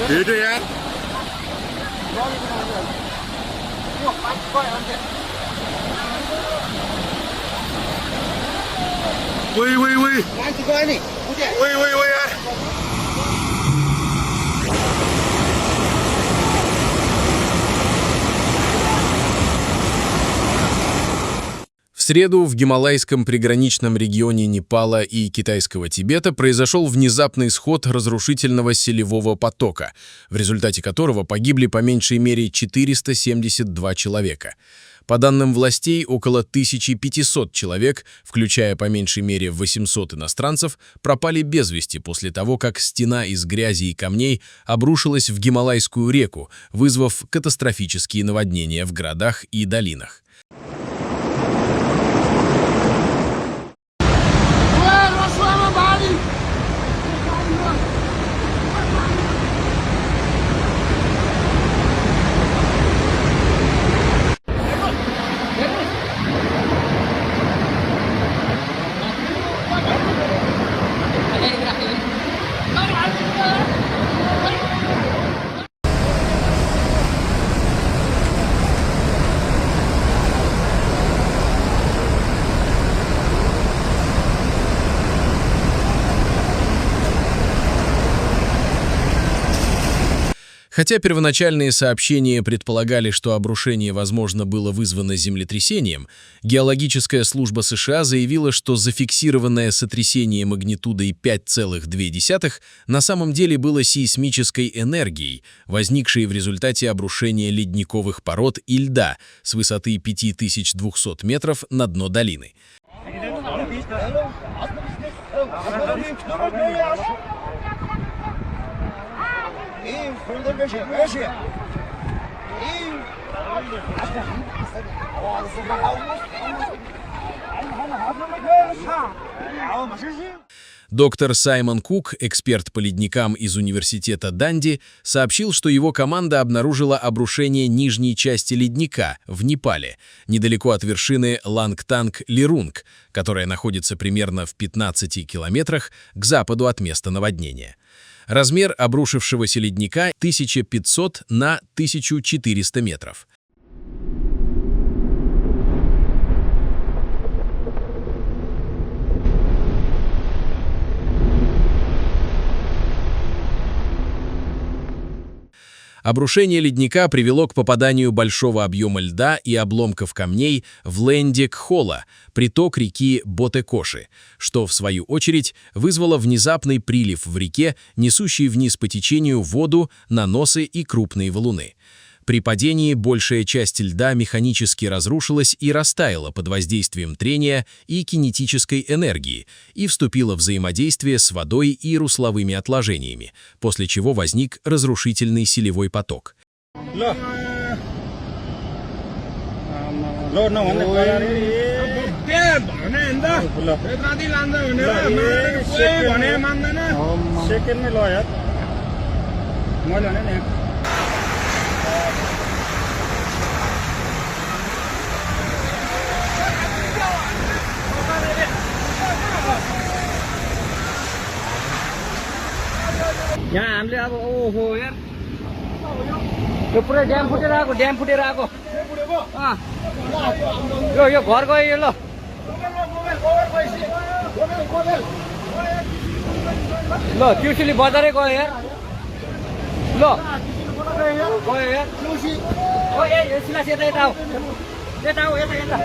Adrian. Oui, oui, oui. Oui, oui, oui. В среду в гималайском приграничном регионе Непала и Китайского Тибета произошел внезапный сход разрушительного селевого потока, в результате которого погибли по меньшей мере 472 человека. По данным властей, около 1500 человек, включая по меньшей мере 800 иностранцев, пропали без вести после того, как стена из грязи и камней обрушилась в Гималайскую реку, вызвав катастрофические наводнения в городах и долинах. Хотя первоначальные сообщения предполагали, что обрушение, возможно, было вызвано землетрясением, геологическая служба США заявила, что зафиксированное сотрясение магнитудой 5,2 на самом деле было сейсмической энергией, возникшей в результате обрушения ледниковых пород и льда с высоты 5200 метров на дно долины. Доктор Саймон Кук, эксперт по ледникам из университета Данди, сообщил, что его команда обнаружила обрушение нижней части ледника в Непале, недалеко от вершины Лангтанг-Лирунг, которая находится примерно в 15 километрах к западу от места наводнения. Размер обрушившегося ледника 1500 на 1400 метров. Обрушение ледника привело к попаданию большого объема льда и обломков камней в Лендик-Хола, приток реки Ботекоши, что, в свою очередь, вызвало внезапный прилив в реке, несущий вниз по течению воду, наносы и крупные валуны. При падении большая часть льда механически разрушилась и растаяла под воздействием трения и кинетической энергии и вступила в взаимодействие с водой и русловыми отложениями, после чего возник разрушительный селевой поток. यहाँ हामीले अब ओहो यार यो पुरै ड्याम फुटेर आएको यो घर गयो यो ल ट्युसुली बजारै गयो यार ल गयो यार ओ ए सिलास यता आऊ यता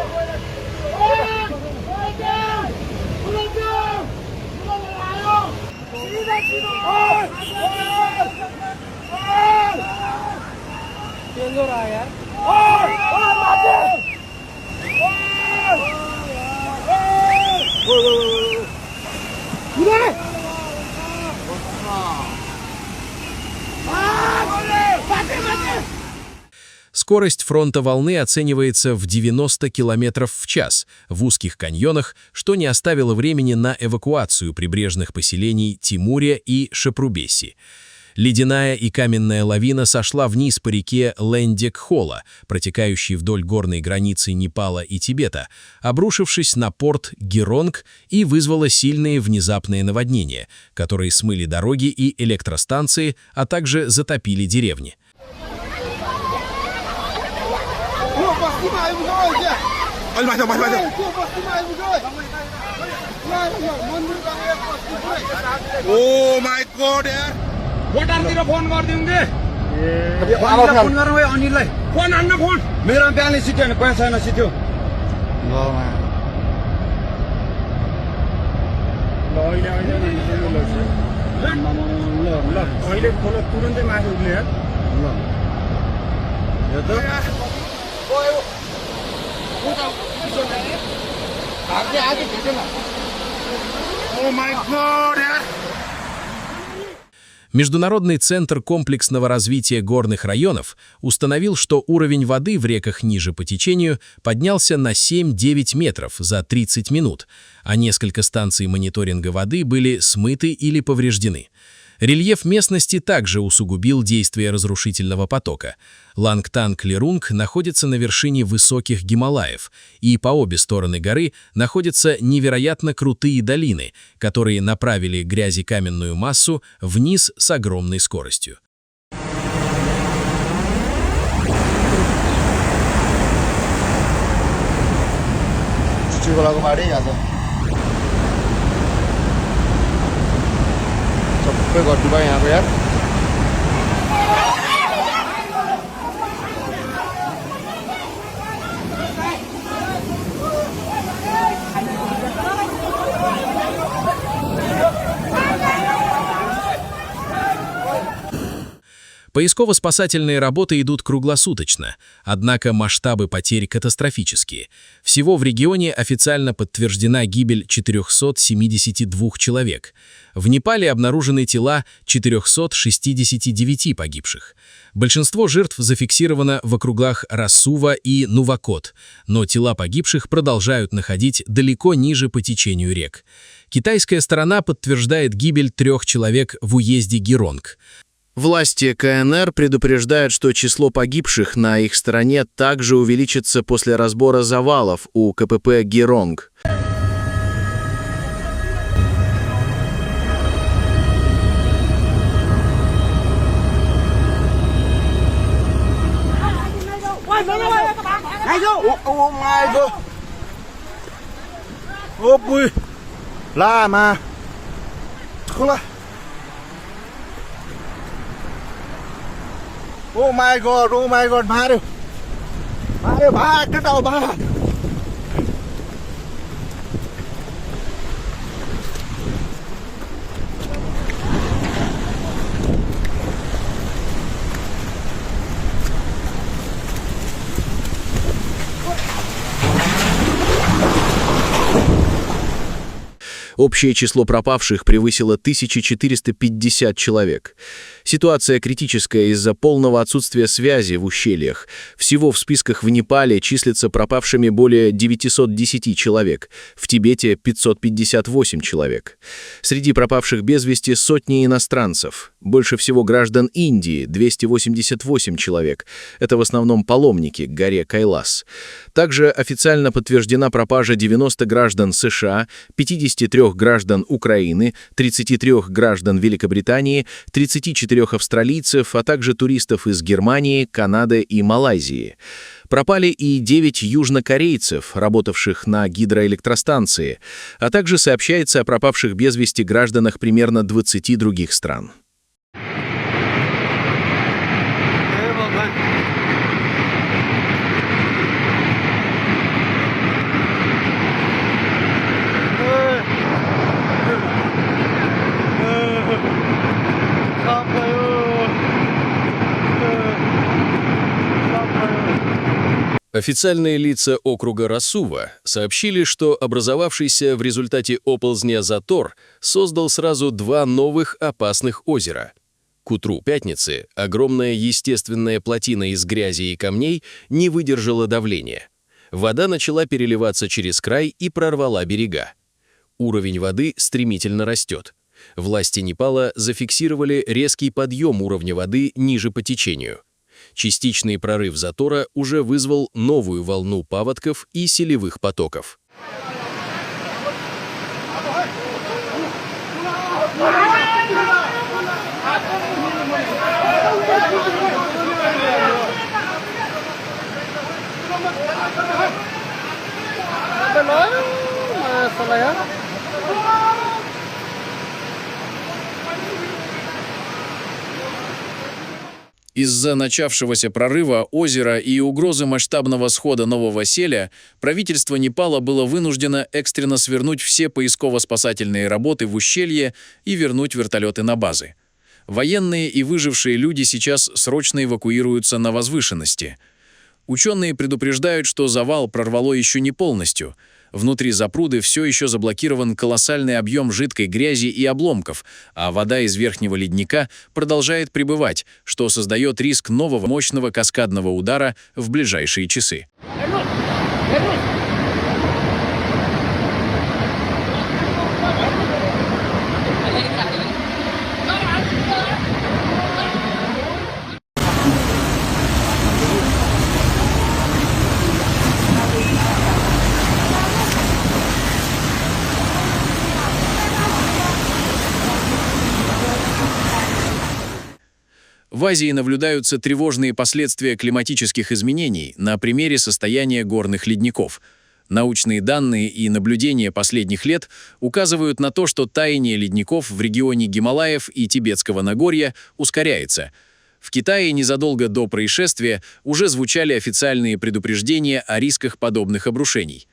Скорость фронта волны оценивается в 90 км в час в узких каньонах, что не оставило времени на эвакуацию прибрежных поселений Тимуре и Шапрубеси. Ледяная и каменная лавина сошла вниз по реке Лендик-Хола, протекающей вдоль горной границы Непала и Тибета, обрушившись на порт Геронг и вызвала сильные внезапные наводнения, которые смыли дороги и электростанции, а также затопили деревни. Oh my God, यार! भोटारतिर फोन गरिदिउँ के फोन गर्नु भयो अनिललाई फोन हान्न फोन मेरो ब्यालेन्स सिट्यो भने पैसा छैन सिट्यो ल अहिले खोला तुरन्तै माथि उठ्ने यार ल यो त आगे भेट्यो न Oh my God, यार! Международный центр комплексного развития горных районов установил, что уровень воды в реках ниже по течению поднялся на 7-9 метров за 30 минут, а несколько станций мониторинга воды были смыты или повреждены. Рельеф местности также усугубил действие разрушительного потока. Лангтанг-Лерунг находится на вершине высоких Гималаев, и по обе стороны горы находятся невероятно крутые долины, которые направили грязекаменную массу вниз с огромной скоростью. Поисково-спасательные работы идут круглосуточно, однако масштабы потерь катастрофические. Всего в регионе официально подтверждена гибель 472 человек. В Непале обнаружены тела 469 погибших. Большинство жертв зафиксировано в округах Рассува и Нувакот, но тела погибших продолжают находить далеко ниже по течению рек. Китайская сторона подтверждает гибель 3 человек в уезде Геронг. Власти КНР предупреждают, что число погибших на их стороне также увеличится после разбора завалов у КПП Геронг. Oh my God! Oh boy! Lama! Khola! Oh my God! Mario! Mario, भाग कटाओ भाग! Общее число пропавших превысило 1450 человек. Ситуация критическая из-за полного отсутствия связи в ущельях. Всего в списках в Непале числится пропавшими более 910 человек, в Тибете 558 человек. Среди пропавших без вести сотни иностранцев. Больше всего граждан Индии — 288 человек. Это в основном паломники к горе Кайлас. Также официально подтверждена пропажа 90 граждан США, 53 граждан Украины, 33 граждан Великобритании, 34 австралийцев, а также туристов из Германии, Канады и Малайзии. Пропали и 9 южнокорейцев, работавших на гидроэлектростанции, а также сообщается о пропавших без вести гражданах примерно 20 других стран. Официальные лица округа Рассува сообщили, что образовавшийся в результате оползня затор создал сразу 2 новых опасных озера. К утру пятницы огромная естественная плотина из грязи и камней не выдержала давления. Вода начала переливаться через край и прорвала берега. Уровень воды стремительно растет. Власти Непала зафиксировали резкий подъем уровня воды ниже по течению. Частичный прорыв затора уже вызвал новую волну паводков и селевых потоков. Из-за начавшегося прорыва озера и угрозы масштабного схода нового селя правительство Непала было вынуждено экстренно свернуть все поисково-спасательные работы в ущелье и вернуть вертолеты на базы. Военные и выжившие люди сейчас срочно эвакуируются на возвышенности. Ученые предупреждают, что завал прорвало еще не полностью. Внутри запруды все еще заблокирован колоссальный объем жидкой грязи и обломков, а вода из верхнего ледника продолжает прибывать, что создает риск нового мощного каскадного удара в ближайшие часы. В Азии наблюдаются тревожные последствия климатических изменений на примере состояния горных ледников. Научные данные и наблюдения последних лет указывают на то, что таяние ледников в регионе Гималаев и Тибетского Нагорья ускоряется. В Китае незадолго до происшествия уже звучали официальные предупреждения о рисках подобных обрушений.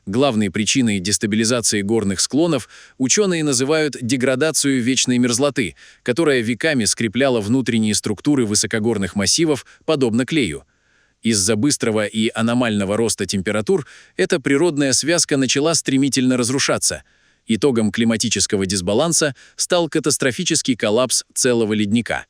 Главной причиной дестабилизации горных склонов ученые называют деградацию вечной мерзлоты, которая веками скрепляла внутренние структуры высокогорных массивов, подобно клею. Из-за быстрого и аномального роста температур эта природная связка начала стремительно разрушаться. Итогом климатического дисбаланса стал катастрофический коллапс целого ледника.